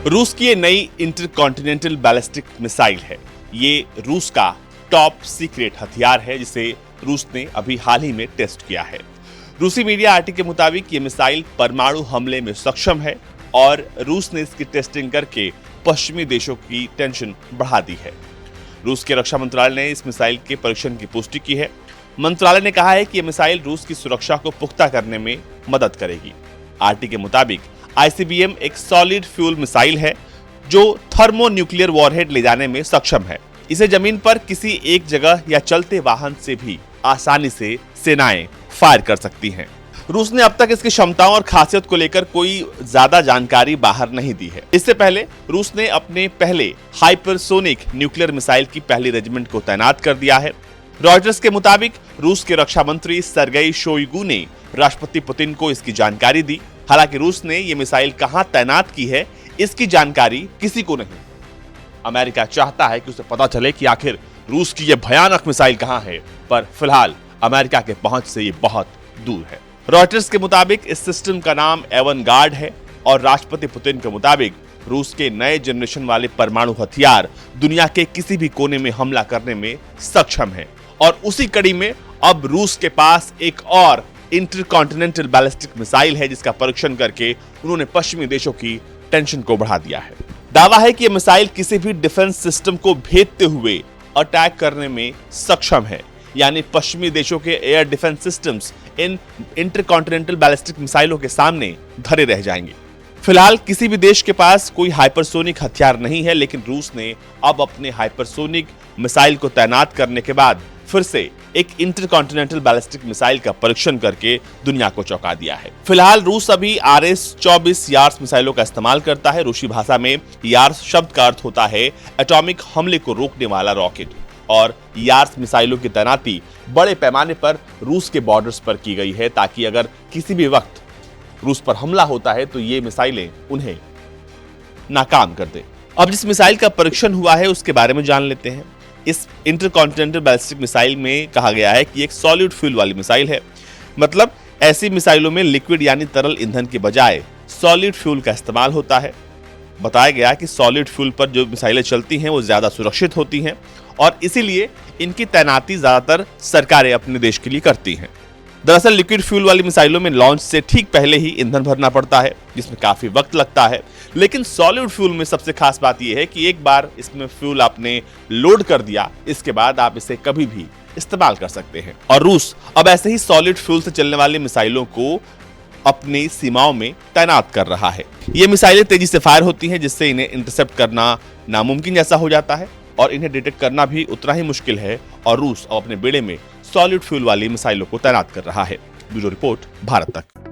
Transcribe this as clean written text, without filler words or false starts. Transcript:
रूस की ये नई इंटरकॉन्टिनेंटल बैलिस्टिक मिसाइल है। ये रूस का टॉप सीक्रेट हथियार है जिसे रूस ने अभी हाल ही में टेस्ट किया है। रूसी मीडिया आर्टिकल के मुताबिक ये मिसाइल परमाणु हमले में सक्षम है और रूस ने इसकी टेस्टिंग करके पश्चिमी देशों की टेंशन बढ़ा दी है। रूस के रक्षा मंत्रालय ने इस मिसाइल के परीक्षण की पुष्टि की है। मंत्रालय ने कहा है कि यह मिसाइल रूस की सुरक्षा को पुख्ता करने में मदद करेगी। आरटी के मुताबिक आईसीबीएम एक सॉलिड फ्यूल मिसाइल है जो थर्मोन्यूक्लियर वॉरहेड ले जाने में सक्षम है। इसे जमीन पर किसी एक जगह या चलते वाहन से भी आसानी से सेनाएं फायर कर सकती हैं। रूस ने अब तक इसकी क्षमताओं और खासियत को लेकर कोई ज्यादा जानकारी बाहर नहीं दी है। इससे पहले रूस ने अपने पहले हाइपरसोनिक न्यूक्लियर मिसाइल की पहली रेजिमेंट को तैनात कर दिया है। रॉयटर्स के मुताबिक रूस के रक्षा मंत्री सर्गेई शोइगु ने राष्ट्रपति पुतिन को इसकी जानकारी दी। हालांकि रूस ने यह मिसाइल कहां तैनात की है इसकी जानकारी किसी को नहीं। अमेरिका चाहता है कि उसे पता चले कि आखिर रूस की यह भयानक मिसाइल कहां है, पर फिलहाल अमेरिका के पहुंच से ये बहुत दूर है। रॉयटर्स के मुताबिक इस सिस्टम का नाम एवनगार्ड है और राष्ट्रपति पुतिन के मुताबिक रूस के नए जनरेशन वाले परमाणु हथियार दुनिया के किसी भी कोने में हमला करने में सक्षम है। और उसी कड़ी में अब रूस के पास एक और इंटरकॉन्टिनेंटल बैलिस्टिक मिसाइल है जिसका परीक्षण करके उन्होंने पश्चिमी देशों की टेंशन को बढ़ा दिया है। दावा है कि यह मिसाइल किसी भी डिफेंस सिस्टम को भेदते हुए अटैक करने में सक्षम है, यानी पश्चिमी देशों के air defence systems in intercontinental ballistic मिसाइलों के सामने धरे रह जाएंगे। फिलहाल किसी भी देश के पास कोई हाइपरसोनिक हथियार नहीं है, लेकिन रूस ने अब अपने हाइपरसोनिक मिसाइल को तैनात करने के बाद फिर से एक इंटरकॉन्टिनेंटल बैलिस्टिक मिसाइल का परीक्षण करके दुनिया को चौंका दिया है। फिलहाल रूस अभी RS-24 यार्स मिसाइलों का इस्तेमाल करता है। रूसी भाषा में यार्स शब्द का अर्थ होता है एटॉमिक हमले को रोकने वाला रॉकेट, और यार्स मिसाइलों की तैनाती बड़े पैमाने पर रूस के बॉर्डर्स पर की गई है ताकि अगर किसी भी वक्त रूस पर हमला होता है तो ये मिसाइलें उन्हें नाकाम कर दे। अब जिस मिसाइल का परीक्षण हुआ है उसके बारे में जान लेते हैं। इस इंटरकॉन्टिनेंटल बैलिस्टिक मिसाइल में कहा गया है कि एक सॉलिड फ्यूल वाली मिसाइल है। मतलब ऐसी मिसाइलों में लिक्विड यानी तरल ईंधन के बजाय सॉलिड फ्यूल का इस्तेमाल होता है। बताया गया कि सॉलिड फ्यूल पर जो मिसाइलें चलती हैं वो ज्यादा सुरक्षित होती हैं और इसीलिए इनकी तैनाती ज्यादातर सरकारें अपने देश के लिए करती हैं। दरअसल लिक्विड फ्यूल वाली मिसाइलों में लॉन्च से ठीक पहले ही ईंधन भरना पड़ता है जिसमें काफी वक्त लगता है, लेकिन सॉलिड फ्यूल में सबसे खास बात यह है कि एक बार इसमें फ्यूल आपने लोड कर दिया, इसके बाद आप इसे कभी भी इस्तेमाल कर सकते हैं। और रूस अब ऐसे ही सॉलिड फ्यूल से चलने वाली मिसाइलों को अपनी सीमाओं में तैनात कर रहा है। ये मिसाइलें तेजी से फायर होती हैं जिससे इन्हें इंटरसेप्ट करना नामुमकिन जैसा हो जाता है और इन्हें डिटेक्ट करना भी उतना ही मुश्किल है। और रूस अब अपने बेड़े में सॉलिड फ्यूल वाली मिसाइलों को तैनात कर रहा है। ब्यूरो रिपोर्ट, भारत तक।